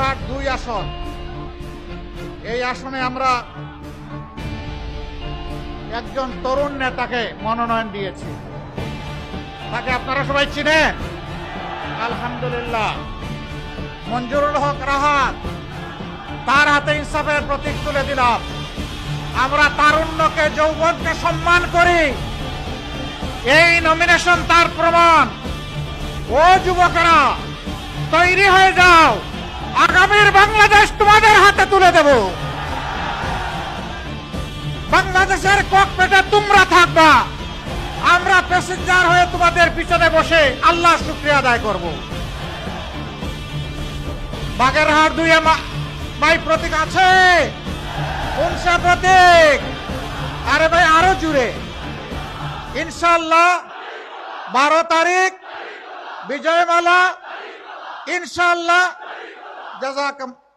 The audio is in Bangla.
হাট ২ আসন, এই আসনে আমরা একজন তরুণ নেতাকে মনোনয়ন দিয়েছি। তাকে আপনারা সবাই চিনেন, আলহামদুলিল্লাহ। মঞ্জুরুল হক রাহাত, তার হাতে ইনসাফের প্রতীক তুলে দিলাম। আমরা তারুণ্যকে, যৌবনকে সম্মান করি, এই নমিনেশন তার প্রমাণ। ও যুবকেরা, তৈরি হয়ে যাও, আগামীর বাংলাদেশ তোমাদের হাতে তুলে দেব। বাংলাদেশের ককপিটে তোমরা থাকবা, আমরা প্যাসেঞ্জার হয়ে তোমাদের পিছনে বসে আল্লাহর শুকরিয়া আদায় করব। বাগেরহাট ২ ভাই প্রতীক আছে? কোন সে প্রতীক? আরে ভাই আরো জুড়ে। ইনশাআল্লাহ 12 তারিখ বিজয়মালা, ইনশাআল্লাহ। জাযাকাল্লাহ।